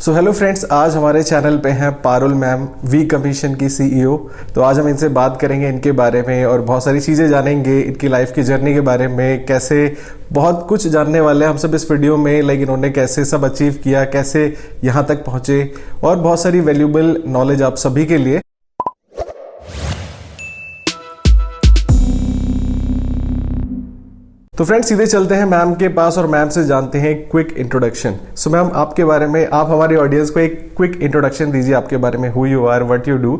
So hello friends, आज हमारे channel पे हैं पारुल मैम, वी कमीशन की सीईओ। तो आज हम इनसे बात करेंगे इनके बारे में और बहुत सारी चीज़ें जानेंगे इनकी लाइफ की जर्नी के बारे में। कैसे बहुत कुछ जानने वाले हैं हम सब इस वीडियो में, लाइक इन्होंने कैसे सब अचीव किया, कैसे यहाँ तक पहुँचे और बहुत सारी वैल्यूबल नॉलेज आप सभी के लिए। तो फ्रेंड्स सीधे चलते हैं मैम के पास और मैम से जानते हैं क्विक इंट्रोडक्शन। सो मैम, आपके बारे में आप हमारे ऑडियंस को एक क्विक इंट्रोडक्शन दीजिए आपके बारे में, who you are, what you do.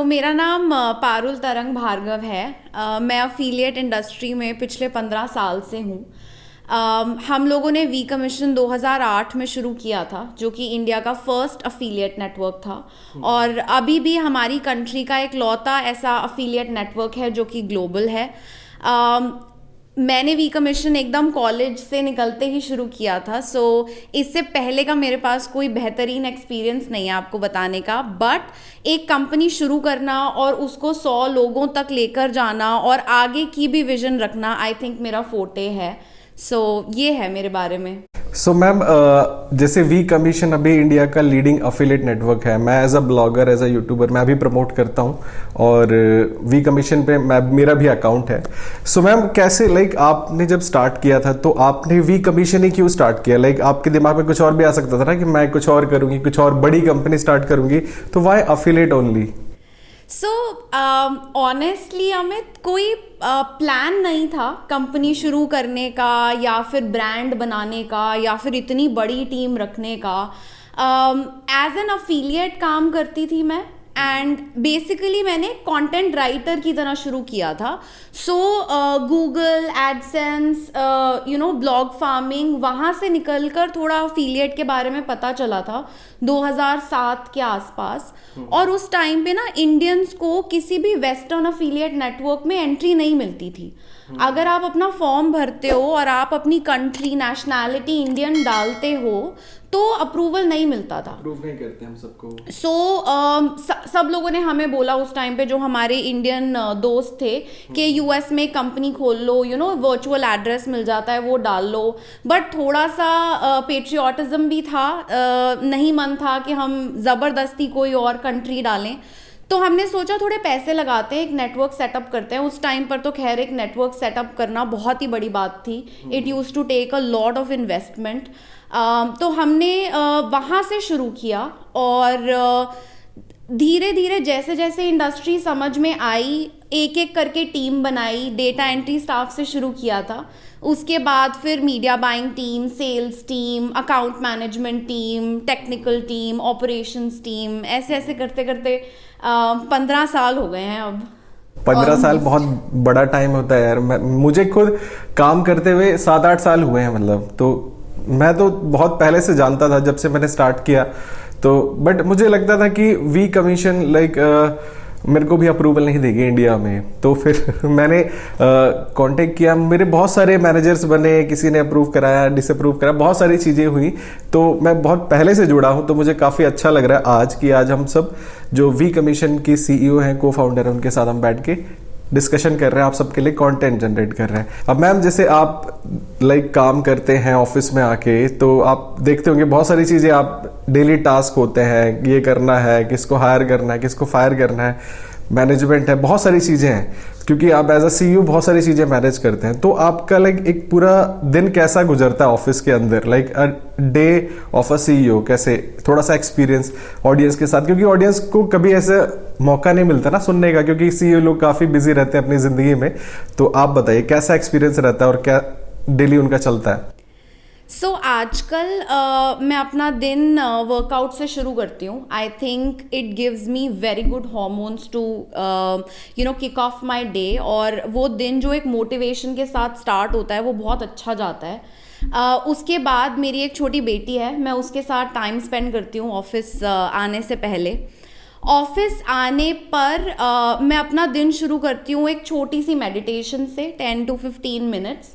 मेरा नाम पारुल तरंग भार्गव है। मैं अफिलिएट इंडस्ट्री में पिछले 15 साल से हूँ। हम लोगों ने वी कमीशन 2008 में शुरू किया था, जो कि इंडिया का फर्स्ट अफिलिएट नेटवर्क था और अभी भी हमारी कंट्री का एक लौता ऐसा अफिलिएट नेटवर्क है जो कि ग्लोबल है। मैंने वी कमीशन एकदम कॉलेज से निकलते ही शुरू किया था। इससे पहले का मेरे पास कोई बेहतरीन एक्सपीरियंस नहीं है आपको बताने का, बट एक कंपनी शुरू करना और उसको 100 लोगों तक लेकर जाना और आगे की भी विजन रखना, आई थिंक मेरा फोटे है। ये है मेरे बारे में। मैम, जैसे वी कमीशन अभी इंडिया का लीडिंग अफिलिएट नेटवर्क है। मैं as a blogger, as a YouTuber मैं भी प्रमोट करता हूँ और वी कमीशन पे मेरा भी अकाउंट है। मैम, कैसे लाइक आपने जब स्टार्ट किया था तो आपने वी कमीशन ही क्यों स्टार्ट किया? लाइक आपके दिमाग में कुछ और भी आ सकता था ना कि मैं कुछ और करूंगी, कुछ और बड़ी कंपनी स्टार्ट करूंगी, तो why affiliate only? Honestly Amit, कोई प्लान नहीं था कंपनी शुरू करने का या फिर ब्रांड बनाने का या फिर इतनी बड़ी टीम रखने का। एज एन अफिलिएट काम करती थी मैं एंड बेसिकली मैंने कंटेंट राइटर की तरह शुरू किया था। गूगल एडसेंस, ब्लॉग फार्मिंग, वहाँ से निकलकर थोड़ा अफिलिएट के बारे में पता चला था 2007 के आसपास। और उस टाइम पे ना इंडियंस को किसी भी वेस्टर्न अफिलिएट नेटवर्क में एंट्री नहीं मिलती थी। अगर आप अपना फॉर्म भरते हो और आप अपनी कंट्री नेशनैलिटी इंडियन डालते हो तो अप्रूवल नहीं मिलता था। अप्रूव नहीं करते हम सबको। सब लोगों ने हमें बोला उस टाइम पे, जो हमारे इंडियन दोस्त थे, कि यूएस में कंपनी खोल लो, वर्चुअल एड्रेस मिल जाता है वो डाल लो। बट थोड़ा सा पेट्रियोटिज्म भी था, नहीं मन था कि हम ज़बरदस्ती कोई और कंट्री डालें। तो हमने सोचा थोड़े पैसे लगाते हैं, एक नेटवर्क सेटअप करते हैं। उस टाइम पर तो खैर एक नेटवर्क सेटअप करना बहुत ही बड़ी बात थी। It use to take a lot of investment. तो हमने वहाँ से शुरू किया और धीरे धीरे जैसे जैसे इंडस्ट्री समझ में आई, एक एक करके टीम बनाई। डेटा एंट्री स्टाफ से शुरू किया था, उसके बाद फिर media buying team, sales team, account management team, technical team, operations team, ऐसे ऐसे करते करते 15 साल हो गए हैं अब। 15 साल बहुत बड़ा टाइम होता है यार। मुझे खुद काम करते हुए 7-8 साल हुए हैं, मतलब तो मैं तो बहुत पहले से जानता था जब से मैंने स्टार्ट किया। तो बट मुझे लगता था कि वी कमीशन लाइक मेरे को भी अप्रूवल नहीं देगी इंडिया में। तो फिर मैंने कांटेक्ट किया, मेरे बहुत सारे मैनेजर्स बने, किसी ने अप्रूव कराया, डिसअप्रूव कराया, बहुत सारी चीज़ें हुई। तो मैं बहुत पहले से जुड़ा हूँ, तो मुझे काफ़ी अच्छा लग रहा है आज कि आज हम सब जो वी कमीशन की सीईओ हैं, को फाउंडर हैं, उनके साथ हम बैठ के डिस्कशन कर रहे हैं, आप सबके लिए कंटेंट जनरेट कर रहे हैं। अब मैम, जैसे आप लाइक काम करते हैं ऑफिस में आके, तो आप देखते होंगे बहुत सारी चीज़ें, आप डेली टास्क होते हैं, ये करना है, किसको हायर करना है, किसको फायर करना है, मैनेजमेंट है, बहुत सारी चीज़ें हैं, क्योंकि आप एज अ सीईओ बहुत सारी चीज़ें मैनेज करते हैं। तो आपका लाइक एक पूरा दिन कैसा गुजरता है ऑफिस के अंदर, like a day of a CEO कैसे? थोड़ा सा एक्सपीरियंस ऑडियंस के साथ, क्योंकि ऑडियंस को कभी ऐसे मौका नहीं मिलता ना सुनने का, क्योंकि सीईओ लोग काफ़ी बिजी रहते हैं अपनी ज़िंदगी में। तो आप बताइए कैसा एक्सपीरियंस रहता है और क्या डेली उनका चलता है? आजकल मैं अपना दिन वर्कआउट से शुरू करती हूँ। I think it gives me very good hormones to kick off my day, और वो दिन जो एक मोटिवेशन के साथ स्टार्ट होता है वो बहुत अच्छा जाता है। उसके बाद मेरी एक छोटी बेटी है, मैं उसके साथ टाइम स्पेंड करती हूँ ऑफिस आने से पहले। ऑफिस आने पर मैं अपना दिन शुरू करती हूँ एक छोटी सी मेडिटेशन से, 10 to 15 मिनट्स।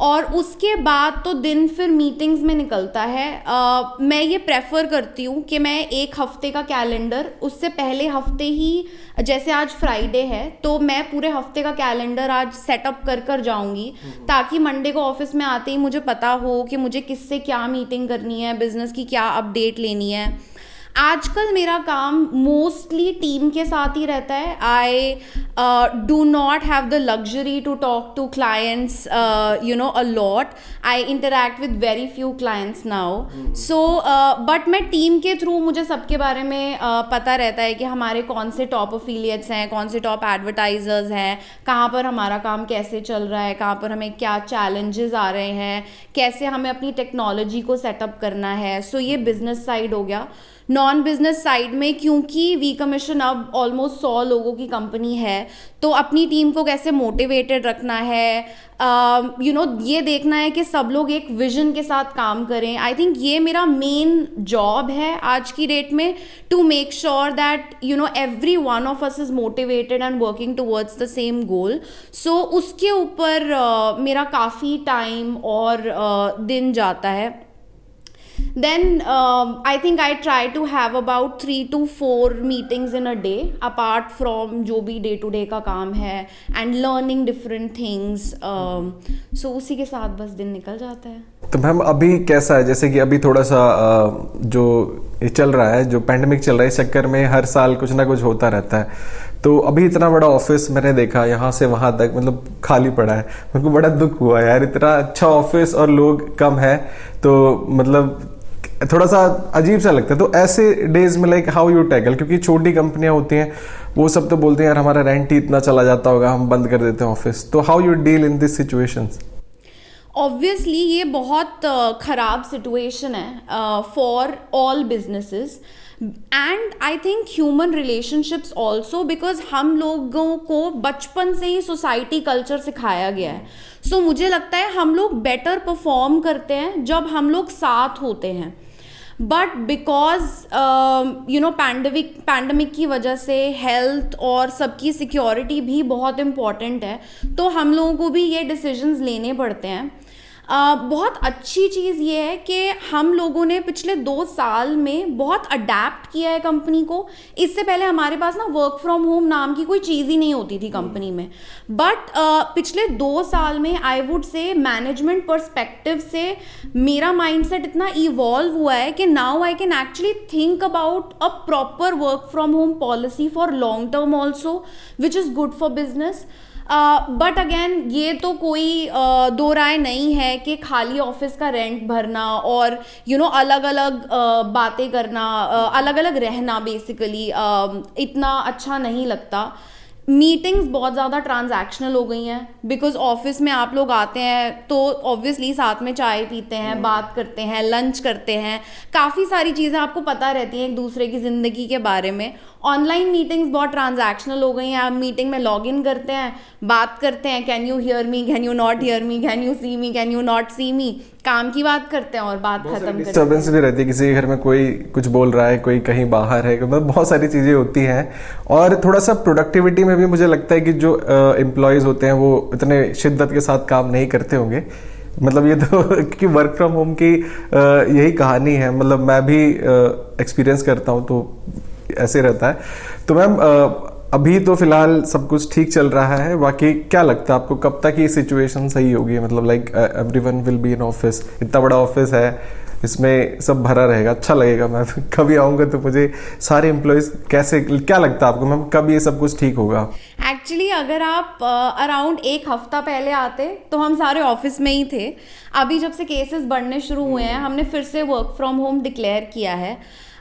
और उसके बाद तो दिन फिर मीटिंग्स में निकलता है। मैं ये प्रेफर करती हूँ कि मैं एक हफ्ते का कैलेंडर उससे पहले हफ्ते ही, जैसे आज फ्राइडे है तो मैं पूरे हफ्ते का कैलेंडर आज सेटअप कर जाऊंगी, ताकि मंडे को ऑफिस में आते ही मुझे पता हो कि मुझे किससे क्या मीटिंग करनी है, बिजनेस की क्या अपडेट लेनी है। आजकल मेरा काम मोस्टली टीम के साथ ही रहता है। I do not have the luxury to talk to clients a lot. I interact with very few clients now. So but मैं टीम के थ्रू मुझे सबके बारे में पता रहता है कि हमारे कौन से टॉप अफिलिएट्स हैं, कौन से टॉप एडवर्टाइजर्स हैं, कहाँ पर हमारा काम कैसे चल रहा है, कहाँ पर हमें क्या चैलेंजेस आ रहे हैं, कैसे हमें अपनी टेक्नोलॉजी को सेटअप करना है। सो ये बिजनेस साइड हो गया। नॉन बिजनेस साइड में, क्योंकि वी कमीशन अब ऑलमोस्ट 100 लोगों की कंपनी है, तो अपनी टीम को कैसे मोटिवेटेड रखना है, ये देखना है कि सब लोग एक विजन के साथ काम करें। आई थिंक ये मेरा मेन जॉब है आज की डेट में, to make sure that every one of us is motivated and working towards the same goal. So उसके ऊपर मेरा काफ़ी टाइम और दिन जाता है। Then I think I try to have about 3 to 4 meetings in a day, apart from जो भी day to day का काम है, and learning different things. So उसी के साथ बस दिन निकल जाता है। तो मैम अभी कैसा है, जैसे कि अभी थोड़ा सा जो ये चल रहा है, जो पैंडेमिक चल रहा है, इस चक्कर में हर साल कुछ ना कुछ होता रहता है। तो अभी इतना बड़ा ऑफिस मैंने देखा यहाँ से वहां तक मतलब खाली पड़ा है। मेरे को बड़ा दुख हुआ यार, इतना अच्छा ऑफिस और लोग कम है, तो मतलब थोड़ा सा अजीब सा लगता है। तो ऐसे डेज में लाइक हाउ यू टैकल, क्योंकि छोटी कंपनियां होती हैं वो सब तो बोलते हैं यार हमारा रेंट ही इतना चला जाता होगा, हम बंद कर देते हैं ऑफिस। तो how you deal in this situations? Obviously ये बहुत ख़राब सिचुएशन है for all businesses and I think human relationships also, because हम लोगों को बचपन से ही सोसाइटी कल्चर सिखाया गया है। सो मुझे लगता है हम लोग बेटर परफॉर्म करते हैं जब हम लोग साथ होते हैं। बट बिकॉज पैंडमिक की वजह से हेल्थ और सबकी सिक्योरिटी भी बहुत इम्पॉर्टेंट है, तो हम लोगों को भी ये डिसीजंस लेने पड़ते हैं। बहुत अच्छी चीज़ ये है कि हम लोगों ने पिछले 2 साल में बहुत अडेप्ट किया है कंपनी को। इससे पहले हमारे पास ना वर्क फ्रॉम होम नाम की कोई चीज़ ही नहीं होती थी कंपनी में। बट पिछले 2 साल में आई वुड से मैनेजमेंट पर्सपेक्टिव से मेरा माइंडसेट इतना इवॉल्व हुआ है कि now I can actually think about a proper work from home policy for long term also, which is good for business. But again ये तो कोई दो राय नहीं है कि खाली ऑफिस का रेंट भरना और अलग अलग बातें करना, अलग अलग रहना बेसिकली इतना अच्छा नहीं लगता। मीटिंग्स बहुत ज़्यादा ट्रांजैक्शनल हो गई हैं, बिकॉज ऑफिस में आप लोग आते हैं तो ऑब्वियसली साथ में चाय पीते हैं, बात करते हैं, लंच करते हैं, काफ़ी सारी चीज़ें आपको पता रहती हैं एक दूसरे की ज़िंदगी के बारे में। ऑनलाइन मीटिंग्स बहुत ट्रांजैक्शनल हो गई हैं। आप मीटिंग में लॉग इन करते हैं, बात करते हैं, can you hear me, can you not hear me, can you see me, can you not see me, काम की बात करते हैं और बात खत्म करते हैं। डिस्टर्बेंस भी रहती है, किसी के घर में कोई कुछ बोल रहा है, कोई कहीं बाहर है, मतलब बहुत सारी चीजें होती हैं। और थोड़ा सा प्रोडक्टिविटी में भी मुझे लगता है कि जो एम्प्लॉयज होते हैं वो इतने शिद्दत के साथ काम नहीं करते होंगे। मतलब ये तो क्योंकि वर्क फ्रॉम होम की यही कहानी है, मतलब मैं भी एक्सपीरियंस करता हूँ तो ऐसे रहता है। तो मैम अभी तो फिलहाल सब कुछ ठीक चल रहा है, बाकी क्या लगता है आपको कब तक ये सिचुएशन सही होगी? मतलब like everyone will be in office, इतना बड़ा ऑफिस है, इसमें सब भरा रहेगा, अच्छा लगेगा। मैं कभी आऊंगा तो मुझे सारे एम्प्लॉयज कैसे, क्या लगता है आपको मैम कब ये सब कुछ ठीक होगा? एक्चुअली अगर आप अराउंड 1 हफ्ता पहले आते तो हम सारे ऑफिस में ही थे। अभी जब से केसेस बढ़ने शुरू हुए हैं हमने फिर से वर्क फ्रॉम होम डिक्लेयर किया है।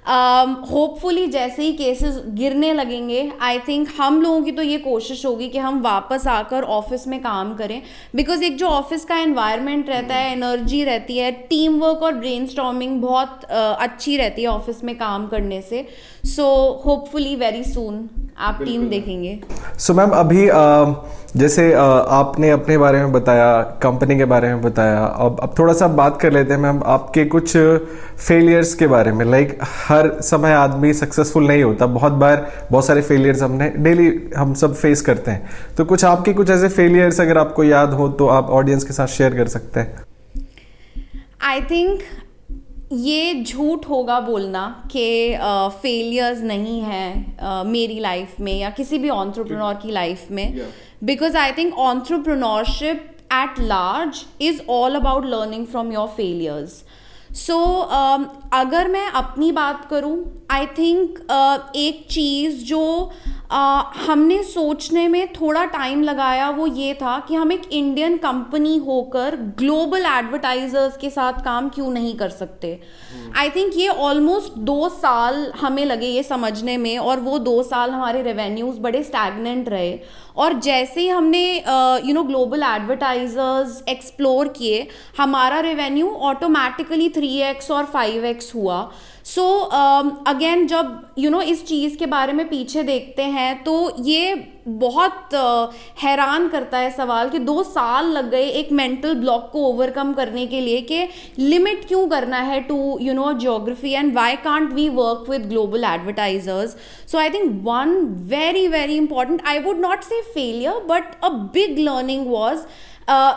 होपफुली जैसे ही केसेस गिरने लगेंगे, आई थिंक हम लोगों की तो ये कोशिश होगी कि हम वापस आकर ऑफिस में काम करें, बिकॉज एक जो ऑफिस का एनवायरनमेंट रहता है, एनर्जी रहती है, टीम वर्क और ब्रेनस्टॉर्मिंग बहुत अच्छी रहती है ऑफिस में काम करने से। सो होपफुली वेरी सून आप टीम देखेंगे। सो मैम अभी जैसे आपने अपने बारे में बताया, कंपनी के बारे में बताया, अब थोड़ा सा बात कर लेते हैं मैम आपके कुछ फेलियर्स के बारे में। लाइक हर समय आदमी सक्सेसफुल नहीं होता, बहुत बार बहुत सारे फेलियर्स हमने डेली हम सब फेस करते हैं। तो कुछ आपके कुछ ऐसे फेलियर्स अगर आपको याद हो तो आप ऑडियंस के साथ शेयर कर सकते हैं। आई थिंक ये झूठ होगा बोलना कि फेलियर्स नहीं है मेरी लाइफ में या किसी भी एंटरप्रेन्योर की लाइफ में, because I think entrepreneurship at large is all about learning from your failures. So अगर मैं अपनी बात करूं, आई थिंक एक चीज़ जो हमने सोचने में थोड़ा टाइम लगाया वो ये था कि हम एक इंडियन कंपनी होकर ग्लोबल एडवर्टाइजर्स के साथ काम क्यों नहीं कर सकते। आई थिंक ये ऑलमोस्ट 2 साल हमें लगे ये समझने में, और वो 2 साल हमारे रेवेन्यूज बड़े स्टैग्नेंट रहे। और जैसे ही हमने ग्लोबल एडवर्टाइजर्स एक्सप्लोर किए, हमारा रेवेन्यू ऑटोमेटिकली 3x और 5x हुआ। सो अगेन जब इस चीज़ के बारे में पीछे देखते हैं तो ये बहुत हैरान करता है सवाल कि 2 साल लग गए एक मेंटल ब्लॉक को ओवरकम करने के लिए कि लिमिट क्यों करना है to geography, and why can't we work with global advertisers. So I think one very very important, I would not say failure, but a big learning was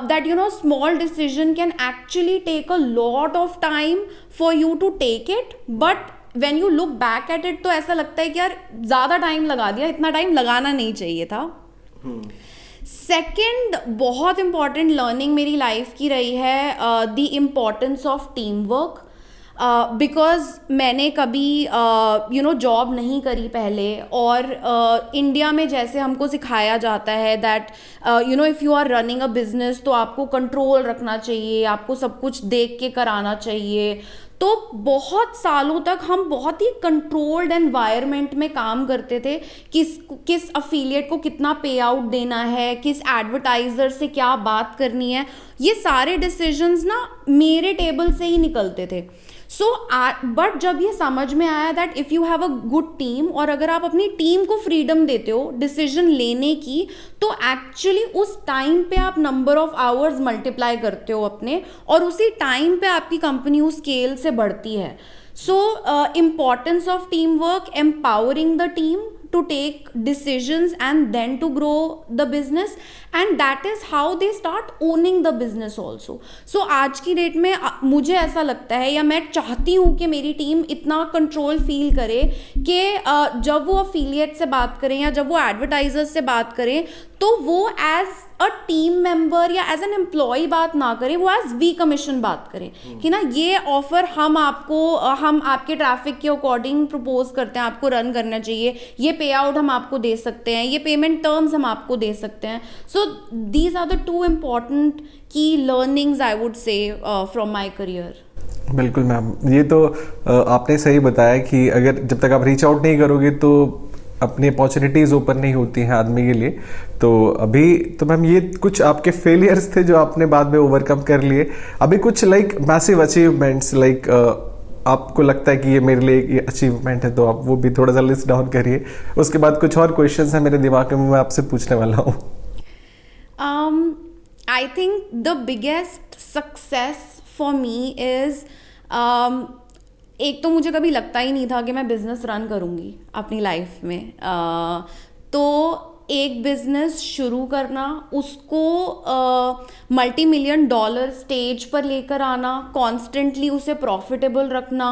that small decision can actually take a lot of time for you to take it, but when you look back at it तो ऐसा लगता है कि यार ज़्यादा time लगा दिया, इतना टाइम लगाना नहीं चाहिए था। सेकेंड बहुत इंपॉर्टेंट लर्निंग मेरी लाइफ की रही है the importance of team work, because मैंने कभी जॉब नहीं करी पहले, और इंडिया में जैसे हमको सिखाया जाता है that if you are running a business तो आपको कंट्रोल रखना चाहिए, आपको सब कुछ देख के कराना चाहिए। तो बहुत सालों तक हम बहुत ही कंट्रोल्ड एनवायरनमेंट में काम करते थे, किस अफिलिएट को कितना पे आउट देना है, किस एडवर्टाइजर से क्या बात करनी है, ये सारे डिसीजंस ना मेरे टेबल से ही निकलते थे। बट जब ये समझ में आया that if you have a good team, और अगर आप अपनी टीम को फ्रीडम देते हो डिसीजन लेने की, तो एक्चुअली उस टाइम पे आप नंबर ऑफ आवर्स मल्टीप्लाई करते हो अपने, और उसी टाइम पे आपकी कंपनी उस स्केल से बढ़ती है। So importance of team work, empowering the team to take decisions and then to grow the business, and that is how they start owning the business also. So आज की date में मुझे ऐसा लगता है, या मैं चाहती हूँ कि मेरी टीम इतना कंट्रोल फील करे कि जब वो अफिलिएट से बात करें या जब वो एडवर्टाइजर्स से बात करें तो वो एज अ टीम मेंबर या एज एन एम्प्लॉय बात ना करें, वो एज वी कमीशन बात करें कि ना ये ऑफर हम आपके ट्रैफिक के अकॉर्डिंग प्रपोज करते हैं, आपको रन करना चाहिए, ये पे आउट हम आपको दे सकते हैं, ये पेमेंट टर्म्स हम आपको दे सकते हैं। So these are the 2 important key learnings I would say from my career. बिल्कुल मैम, ये तो आपने सही बताया कि अगर जब तक आप रीच आउट नहीं करोगे तो अपनी अपॉर्चुनिटीज ओपन नहीं होती हैं आदमी के लिए। तो अभी तो मैम ये कुछ आपके फेलियर्स थे जो आपने बाद में ओवरकम कर लिए। अभी कुछ लाइक मैसिव अचीवमेंट्स, लाइक आपको लगता है कि ये मेरे लिए ये अचीवमेंट है, तो आप वो भी थोड़ा सा लिस्ट डाउन करिए। उसके बाद कुछ और क्वेश्चंस हैं मेरे दिमाग में, मैं आपसे पूछने वाला हूँ। I think the biggest success for me is, एक तो मुझे कभी लगता ही नहीं था कि मैं बिजनेस रन करूँगी अपनी लाइफ में। तो एक बिजनेस शुरू करना, उसको $multi-million स्टेज पर लेकर आना, कॉन्स्टेंटली उसे प्रॉफिटेबल रखना,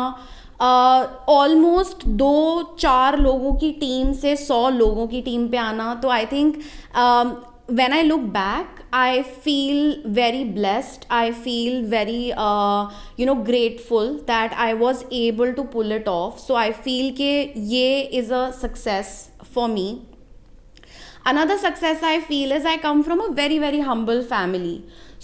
ऑलमोस्ट 2-4 लोगों की टीम से 100 लोगों की टीम पे आना। तो I think when I look back, I feel very blessed. I feel very grateful that I was able to pull it off. So I feel कि ये is a success for me. Another success I feel is I come from a very very humble family.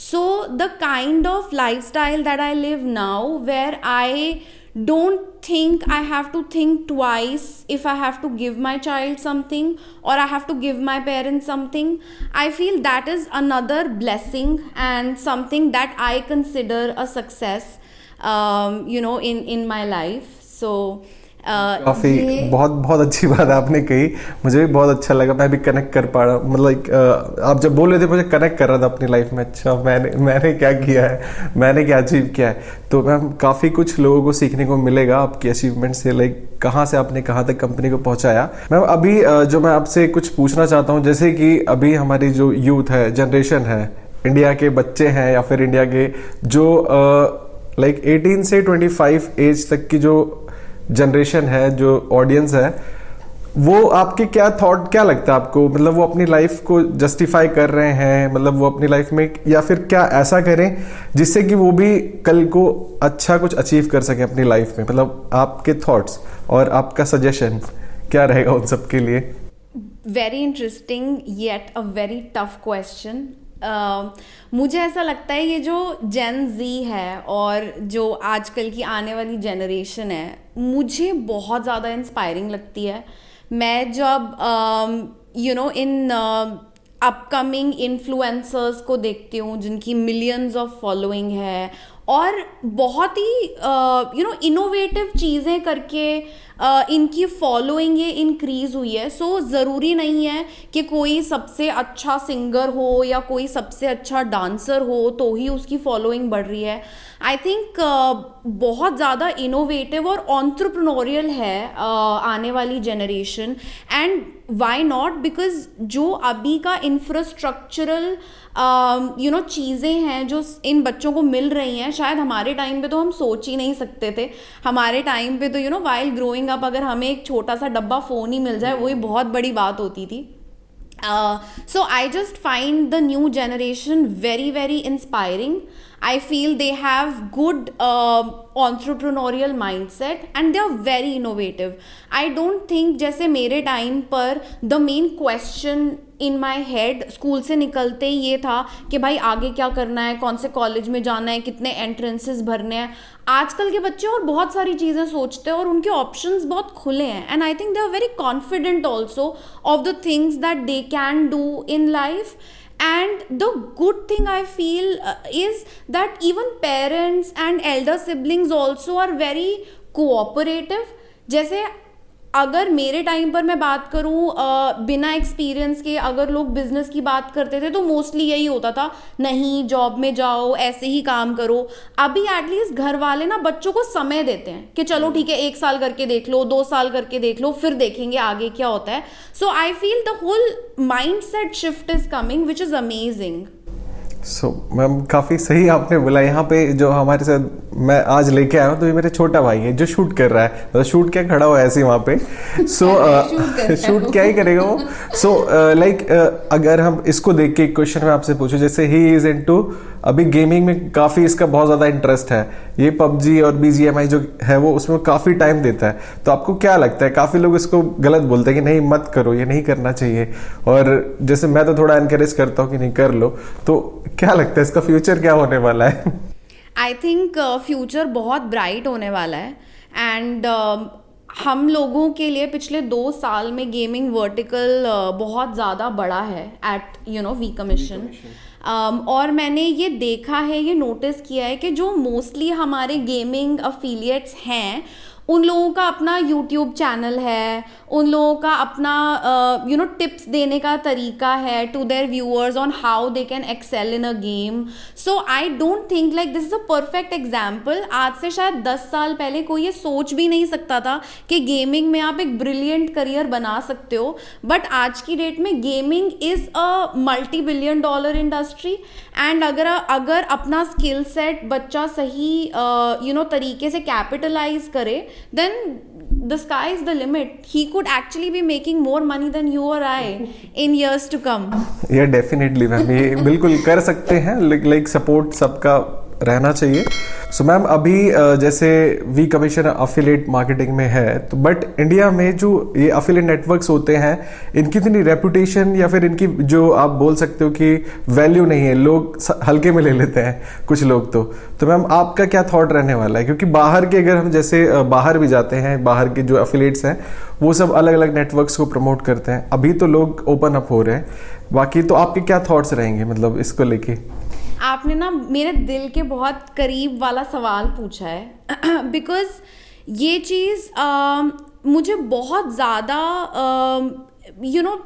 So the kind of lifestyle that I live now, where I don't think I have to think twice if I have to give my child something or I have to give my parents something, I feel that is another blessing and something that I consider a success in my life. So काफी बहुत बहुत अच्छी बात आपने कही, मुझे भी बहुत अच्छा लगा, मैं भी कनेक्ट कर पा रहा हूँ, मतलब आप जब बोल रहे थे मुझे कनेक्ट कर रहा था अपनी लाइफ में, अच्छा मैंने क्या किया है, मैंने क्या अचीव किया है। तो मैम काफ़ी कुछ लोगों को सीखने को मिलेगा आपकी अचीवमेंट से, लाइक कहाँ से आपने कहाँ तक कंपनी को पहुँचाया। मैम अभी जो मैं आपसे कुछ पूछना चाहता हूँ, जैसे कि अभी हमारी जो यूथ है, जनरेशन है, इंडिया के बच्चे हैं या फिर इंडिया के जो लाइक 18 से 25 एज तक की जो जनरेशन है, जो ऑडियंस है, वो आपके क्या थॉट, क्या लगता है आपको, मतलब वो अपनी लाइफ को जस्टिफाई कर रहे हैं, मतलब वो अपनी लाइफ में, या फिर क्या ऐसा करें जिससे कि वो भी कल को अच्छा कुछ अचीव कर सके अपनी लाइफ में, मतलब आपके थॉट्स और आपका सजेशन क्या रहेगा उन सब के लिए? Very interesting yet a very tough question. मुझे ऐसा लगता है ये जो जेन जी है और जो आजकल की आने वाली जनरेशन है, मुझे बहुत ज़्यादा इंस्पायरिंग लगती है। मैं जब इन अपकमिंग इन्फ्लुएंसर्स को देखती हूँ जिनकी मिलियंस ऑफ फॉलोइंग है और बहुत ही इनोवेटिव चीज़ें करके इनकी फॉलोइंग ये इंक्रीज़ हुई है। सो ज़रूरी नहीं है कि कोई सबसे अच्छा सिंगर हो या कोई सबसे अच्छा डांसर हो तो ही उसकी फॉलोइंग बढ़ रही है। आई थिंक बहुत ज़्यादा इनोवेटिव और एंटरप्रेन्योरियल है आने वाली generation, and why not, because जो अभी का इंफ्रास्ट्रक्चरल चीज़ें हैं जो इन बच्चों को मिल रही हैं, शायद हमारे टाइम पे तो हम सोच ही नहीं सकते थे। हमारे टाइम पे तो वाइल ग्रोइंग अप अगर हमें एक छोटा सा डब्बा फ़ोन ही मिल जाए वही बहुत बड़ी बात होती थी। So I just find the new generation very, very inspiring. I feel they have good entrepreneurial mindset and they are very innovative. I don't think जैसे मेरे टाइम पर the main question in my head school से निकलते ही ये था कि भाई आगे क्या करना है, कौन से कॉलेज में जाना है, कितने एंट्रेंसेस भरने हैं। आजकल के बच्चे और बहुत सारी चीज़ें सोचते हैं और उनके ऑप्शंस बहुत खुले हैं, and I think they are very confident also of the things that they can do in life. And the good thing I feel is that even parents and elder siblings also are very cooperative. जैसे अगर मेरे time पर मैं बात करूं बिना experience के अगर लोग बिजनेस की बात करते थे तो मोस्टली यही होता था, नहीं जॉब में जाओ, ऐसे ही काम करो. अभी एटलीस्ट घर वाले ना बच्चों को समय देते हैं कि चलो ठीक है 1 साल करके देख लो, 2 साल करके देख लो, फिर देखेंगे आगे क्या होता है. So I feel the whole mindset shift is coming which is amazing. So ma'am काफ़ी सही आपने बोला. यहाँ पे जो हमारे साथ मैं आज लेके आया हूँ तो ये मेरे छोटा भाई है जो शूट कर रहा है, मतलब शूट क्या खड़ा हुआ है ऐसे ही वहाँ पे. शूट क्या ही करेगा वो. लाइक अगर हम इसको देख के एक क्वेश्चन मैं आपसे पूछूं, जैसे ही इज इनटू अभी गेमिंग में काफ़ी इसका बहुत ज़्यादा इंटरेस्ट है, ये पबजी और BGMI जो है वो उसमें काफ़ी टाइम देता है, तो आपको क्या लगता है? काफ़ी लोग इसको गलत बोलते हैं कि नहीं मत करो, ये नहीं करना चाहिए, और जैसे मैं तो थोड़ा एनकरेज करता हूँ कि नहीं कर लो. तो क्या लगता है इसका फ्यूचर क्या होने वाला है? आई थिंक फ्यूचर बहुत ब्राइट होने वाला है, एंड हम लोगों के लिए पिछले 2 साल में गेमिंग वर्टिकल बहुत ज़्यादा बढ़ा है एट वी कमीशन. और मैंने ये देखा है, ये नोटिस किया है कि जो मोस्टली हमारे गेमिंग अफिलिएट्स हैं उन लोगों का अपना यूट्यूब चैनल है, उन लोगों का अपना टिप्स देने का तरीका है to their viewers on how they can excel in a game. So I don't think like this is a perfect example. आज से शायद 10 साल पहले कोई ये सोच भी नहीं सकता था कि गेमिंग में आप एक ब्रिलियंट करियर बना सकते हो, बट आज की डेट में gaming is a multi-billion dollar industry. And अगर अपना स्किल सेट बच्चा सही तरीके से कैपिटलाइज करे, then the sky is the limit. He could actually be making more money than you or I in years to come. Yeah, definitely ma'am, ये बिल्कुल कर सकते हैं, लाइक सपोर्ट सबका रहना चाहिए. सो मैम अभी जैसे वी कमीशन अफिलिएट मार्केटिंग में है, तो बट इंडिया में जो ये अफिलिएट नेटवर्क्स होते हैं इनकी इतनी रेपुटेशन या फिर इनकी जो आप बोल सकते हो कि वैल्यू नहीं है, लोग हल्के में ले लेते हैं कुछ लोग. तो मैम आपका क्या थॉट रहने वाला है? क्योंकि बाहर के अगर हम जैसे बाहर भी जाते हैं, बाहर के जो अफिलिएट्स हैं वो सब अलग अलग नेटवर्क्स को प्रमोट करते हैं, अभी तो लोग ओपन अप हो रहे हैं. बाकी तो आपके क्या थॉट्स रहेंगे मतलब इसको लेके? आपने ना मेरे दिल के बहुत करीब वाला सवाल पूछा है, बिकॉज ये चीज़ मुझे बहुत ज़्यादा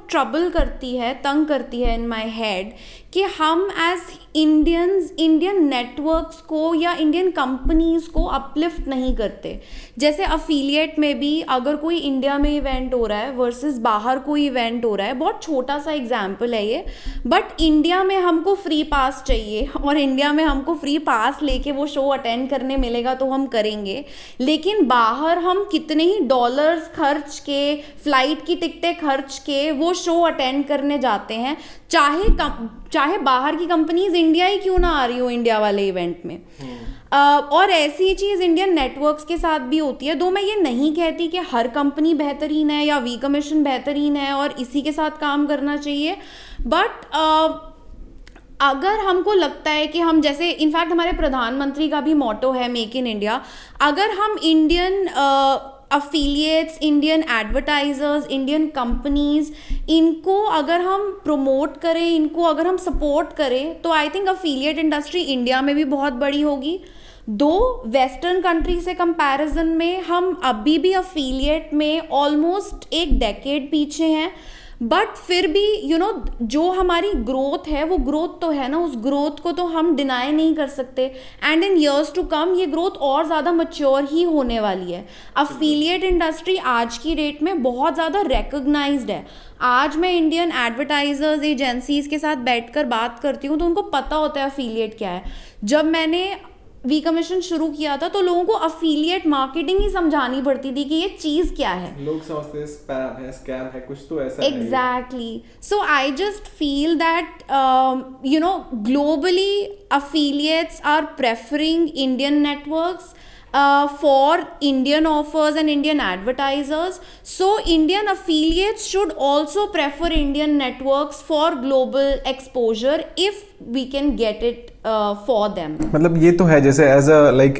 ट्रबल करती है, तंग करती है इन माई हेड कि हम एज इंडियंस इंडियन नेटवर्क्स को या इंडियन कंपनीज को अपलिफ्ट नहीं करते। जैसे अफिलिएट में भी अगर कोई इंडिया में इवेंट हो रहा है वर्सेस बाहर कोई इवेंट हो रहा है, बहुत छोटा सा एग्जांपल है ये, बट इंडिया में हमको फ्री पास चाहिए और इंडिया में हमको फ्री पास लेके वो शो अटेंड करने मिलेगा तो हम करेंगे, लेकिन बाहर हम कितने ही डॉलर्स खर्च के, फ्लाइट की टिकटें खर्च के वो शो अटेंड करने जाते हैं, चाहे बाहर की कंपनीज इंडिया ही क्यों ना आ रही हो इंडिया वाले इवेंट में। और ऐसी चीज़ इंडियन नेटवर्क्स के साथ भी होती है। दो मैं ये नहीं कहती कि हर कंपनी बेहतरीन है या वी कमीशन बेहतरीन है और इसी के साथ काम करना चाहिए, बट अगर हमको लगता है कि हम, जैसे इनफैक्ट हमारे प्रधानमंत्री का भी मोटो है मेक इन इंडिया, अगर हम Indian affiliates, Indian advertisers, Indian companies, इनको अगर हम प्रमोट करें, इनको अगर हम सपोर्ट करें, तो I think affiliate industry India में भी बहुत बड़ी होगी। दो वेस्टर्न कंट्री से कंपैरिजन में हम अभी भी अफिलिएट में ऑलमोस्ट एक डेकेड पीछे हैं, बट फिर भी जो हमारी ग्रोथ है वो ग्रोथ तो है ना, उस ग्रोथ को तो हम डिनाई नहीं कर सकते, and in years to come ये ग्रोथ और ज़्यादा मैच्योर ही होने वाली है। अफिलिएट इंडस्ट्री आज की डेट में बहुत ज़्यादा रिकग्नाइज्ड है। आज मैं इंडियन एडवर्टाइजर्स एजेंसीज के साथ बैठकर बात करती हूँ तो उनको पता होता है अफिलिएट क्या है। जब मैंने वी कमीशन शुरू किया था तो लोगों को अफिलिएट मार्केटिंग ही समझानी पड़ती थी कि ये चीज क्या है। लोग समझते हैं स्पैम है, स्कैम है, कुछ तो ऐसा exactly. So I just feel that globally affiliates are preferring Indian networks for Indian offers and Indian advertisers. So Indian affiliates should also prefer Indian networks for global exposure if we can get it for them. मतलब ये तो है, जैसे as a like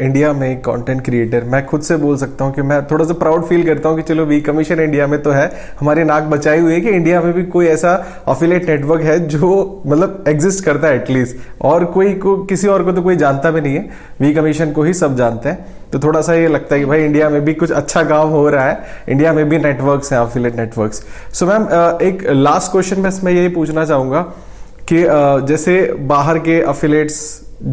India में content creator मैं खुद से बोल सकता हूँ कि मैं थोड़ा सा प्राउड फील करता हूँ कि चलो वी कमीशन इंडिया में तो है, हमारी नाक बचाई हुई है कि इंडिया में भी कोई ऐसा अफिलिएट नेटवर्क है जो मतलब एग्जिस्ट करता है एटलीस्ट, और किसी और को तो कोई जानता भी नहीं है, वी कमीशन को ही सब जानते हैं। तो थोड़ा सा ये लगता है कि भाई इंडिया में भी कुछ अच्छा काम हो रहा है, इंडिया में भी नेटवर्क्स हैं, अफिलिएट नेटवर्क्स। सो मैम एक लास्ट क्वेश्चन बस मैं यही पूछना चाहूंगा कि जैसे बाहर के अफिलिएट्स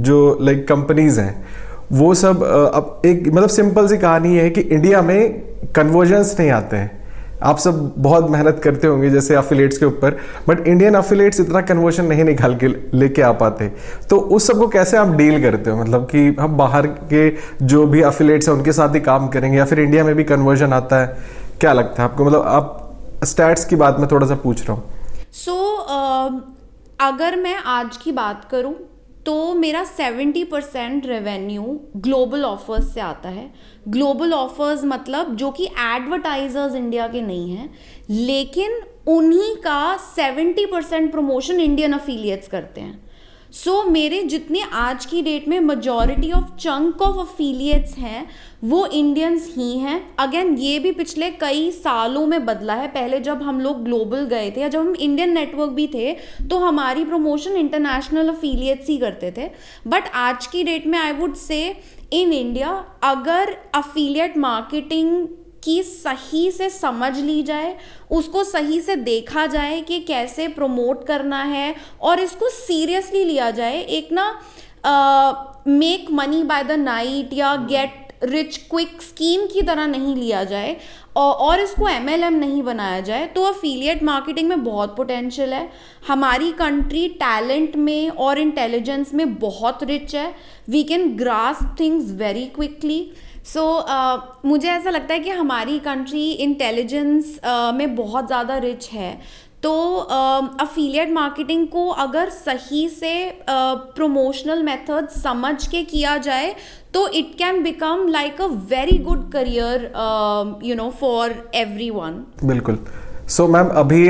जो लाइक कंपनीज हैं वो सब अब एक मतलब सिंपल सी कहानी है कि इंडिया में कन्वर्जन्स नहीं आते हैं। आप सब बहुत मेहनत करते होंगे जैसे अफिलिएट्स के ऊपर, बट इंडियन अफिलिएट्स इतना कन्वर्जन नहीं निकाल के लेके आ पाते, तो उस सब को कैसे आप डील करते हो? मतलब कि हम बाहर के जो भी अफिलिएट्स हैं उनके साथ ही काम करेंगे या फिर इंडिया में भी कन्वर्जन आता है, क्या लगता है आपको? मतलब आप स्टैट्स की बात में थोड़ा सा पूछ रहा हूँ। अगर मैं आज की बात करूं तो मेरा 70% रेवेन्यू ग्लोबल ऑफर्स से आता है। ग्लोबल ऑफर्स मतलब जो कि एडवर्टाइजर्स इंडिया के नहीं हैं, लेकिन उन्हीं का 70% प्रमोशन इंडियन अफिलिएट्स करते हैं। सो मेरे जितने आज की डेट में majority of chunk of affiliates हैं वो इंडियंस ही हैं। अगेन ये भी पिछले कई सालों में बदला है। पहले जब हम लोग ग्लोबल गए थे या जब हम इंडियन नेटवर्क भी थे तो हमारी प्रमोशन इंटरनेशनल अफिलिएट्स ही करते थे, बट आज की डेट में आई वुड से इन इंडिया अगर अफिलिएट मार्केटिंग की सही से समझ ली जाए, उसको सही से देखा जाए कि कैसे प्रमोट करना है और इसको सीरियसली लिया जाए, एक ना make money by the night या गेट रिच क्विक स्कीम की तरह नहीं लिया जाए और इसको MLM नहीं बनाया जाए, तो अफिलिएट मार्केटिंग में बहुत पोटेंशियल है। हमारी कंट्री टैलेंट में और इंटेलिजेंस में बहुत रिच है। We can grasp things very quickly. So मुझे ऐसा लगता है कि हमारी कंट्री इंटेलिजेंस में बहुत ज़्यादा रिच है। तो अफिलिएट मार्केटिंग को अगर सही से प्रमोशनल मेथड समझ के किया जाए तो it can become like a very good career for everyone. बिल्कुल। सो मैम अभी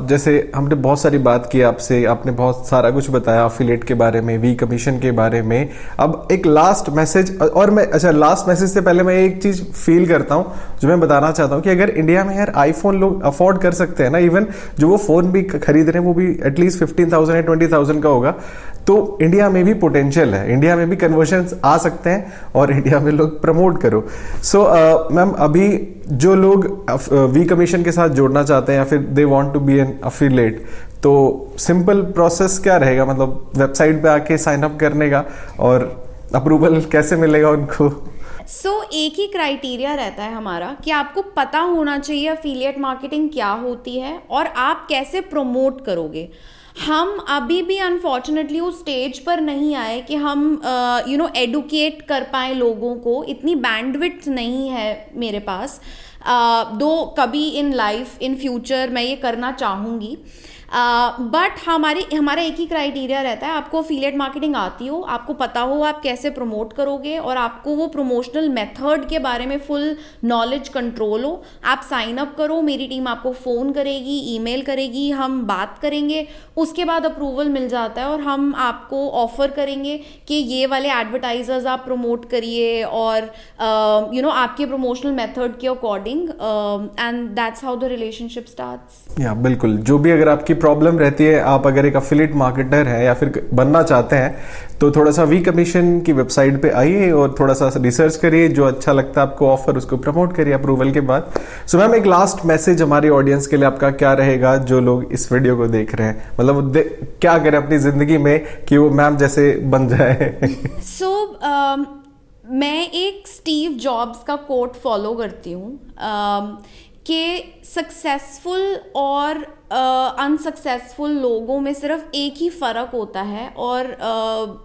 जैसे हमने बहुत सारी बात की आपसे, आपने बहुत सारा कुछ बताया अफिलिएट के बारे में, वी कमीशन के बारे में। अब एक लास्ट मैसेज, और मैं लास्ट मैसेज से पहले मैं एक चीज फील करता हूँ जो मैं बताना चाहता हूँ कि अगर इंडिया में यार आईफोन लोग अफोर्ड कर सकते हैं ना, इवन जो वो फोन भी खरीद रहे हैं वो भी एटलीस्ट 15,000 या 20,000 का होगा, तो इंडिया में भी पोटेंशियल है, इंडिया में भी कन्वर्जन्स आ सकते हैं और इंडिया में लोग प्रमोट करो। सो मैम अभी जो लोग वी कमीशन के साथ जोड़ना चाहते हैं या फिर they want to be an affiliate, तो सिंपल प्रोसेस क्या रहेगा, मतलब वेबसाइट पे आके साइन अप करने का, और अप्रूवल कैसे मिलेगा उनको? एक ही क्राइटेरिया रहता है हमारा कि आपको पता होना चाहिए अफिलिएट मार्केटिंग क्या होती है और आप कैसे प्रमोट करोगे। हम अभी भी अनफॉर्चुनेटली उस स्टेज पर नहीं आए कि हम एडुकेट कर पाए लोगों को, इतनी बैंडविड्थ नहीं है मेरे पास। दो कभी इन लाइफ इन फ्यूचर मैं ये करना चाहूँगी, बट हमारा एक ही क्राइटेरिया रहता है, आपको अफिलिएट मार्केटिंग आती हो, आपको पता हो आप कैसे प्रमोट करोगे और आपको वो प्रमोशनल मेथड के बारे में फुल नॉलेज कंट्रोल हो। आप साइन अप करो, मेरी टीम आपको फ़ोन करेगी, ईमेल करेगी, हम बात करेंगे, उसके बाद अप्रूवल मिल जाता है और हम आपको ऑफर करेंगे कि ये वाले एडवर्टाइजर्स आप प्रमोट करिए और आपके प्रमोशनल मेथड के according, and that's how the relationship starts. या बिल्कुल, जो भी अगर आपकी प्रॉब्लम रहती है, आप अगर एक अफिलिएट मार्केटर है या फिर बनना चाहते हैं, तो थोड़ा सा वी कमीशन की वेबसाइट पे आइए और थोड़ा सा रिसर्च करिए, जो अच्छा लगता है आपको ऑफर उसको प्रमोट करिए अप्रूवल के बाद। सो मैम एक लास्ट मैसेज हमारी ऑडियंस के लिए आपका क्या रहेगा, जो लोग इस वीडियो को देख रहे हैं, मतलब क्या करें अपनी जिंदगी में कि वो मैम जैसे बन जाए? मैं एक स्टीव जॉब्स का कोट फॉलो करती हूँ कि सक्सेसफुल और अनसक्सेसफुल लोगों में सिर्फ एक ही फ़र्क होता है और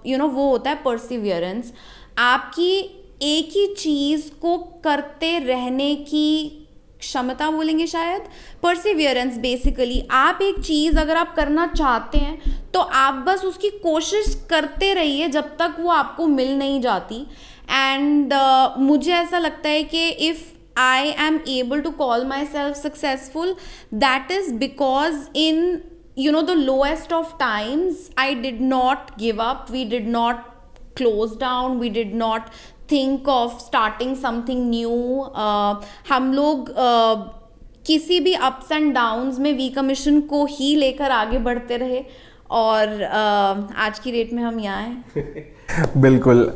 वो होता है परसिवियरेंस। आपकी एक ही चीज़ को करते रहने की क्षमता बोलेंगे शायद, परसिवियरेंस। बेसिकली आप एक चीज़ अगर आप करना चाहते हैं तो आप बस उसकी कोशिश करते रहिए जब तक वो आपको मिल नहीं जाती। एंड मुझे ऐसा लगता है कि if I am able to call myself successful, that is because in the lowest of times I did not give up, we did not close down, we did not think of starting something new. हम लोग किसी भी ups and downs में we commission को ही लेकर आगे बढ़ते रहे और आज की डेट में हम यहाँ हैं। बिल्कुल।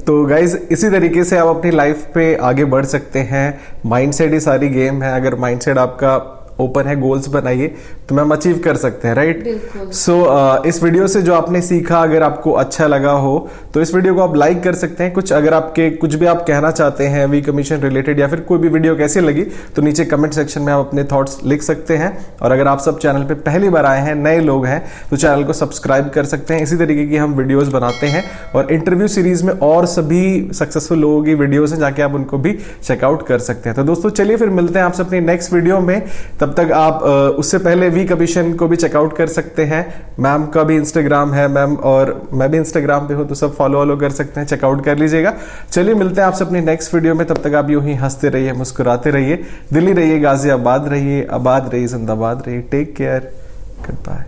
तो गाइज इसी तरीके से आप अपनी लाइफ पे आगे बढ़ सकते हैं। माइंडसेट ही सारी गेम है, अगर माइंडसेट आपका ओपन है, गोल्स बनाइए तो मैम अचीव कर सकते हैं, राइट? सो इस वीडियो से जो आपने सीखा, अगर आपको अच्छा लगा हो तो इस वीडियो को आप लाइक कर सकते हैं। कुछ अगर आपके कुछ भी आप कहना चाहते हैं वी कमीशन रिलेटेड या फिर कोई भी वीडियो कैसी लगी तो नीचे कमेंट सेक्शन में आप अपने थॉट्स लिख सकते हैं। और अगर आप सब चैनल पे पहली बार आए हैं, नए लोग हैं, तो चैनल को सब्सक्राइब कर सकते हैं। इसी तरीके की हम वीडियोज बनाते हैं और इंटरव्यू सीरीज में और सभी सक्सेसफुल लोगों की वीडियोज हैं, जाके आप उनको भी चेकआउट कर सकते हैं। तो दोस्तों चलिए फिर मिलते हैं आपसे अपनी नेक्स्ट वीडियो में। तब तक आप उससे पहले वी कमीशन को भी चेकआउट कर सकते हैं। मैम का भी इंस्टाग्राम है, मैम और मैं भी इंस्टाग्राम पे हूं, तो सब फॉलो कर सकते हैं, चेकआउट कर लीजिएगा। चलिए मिलते हैं आपसे अपनी नेक्स्ट वीडियो में। तब तक आप यूं ही हंसते रहिए, मुस्कुराते रहिए, दिल्ली रहिए, गाजियाबाद रहिए, आबाद रहिए, जिंदाबाद रहिए। Take care, good bye.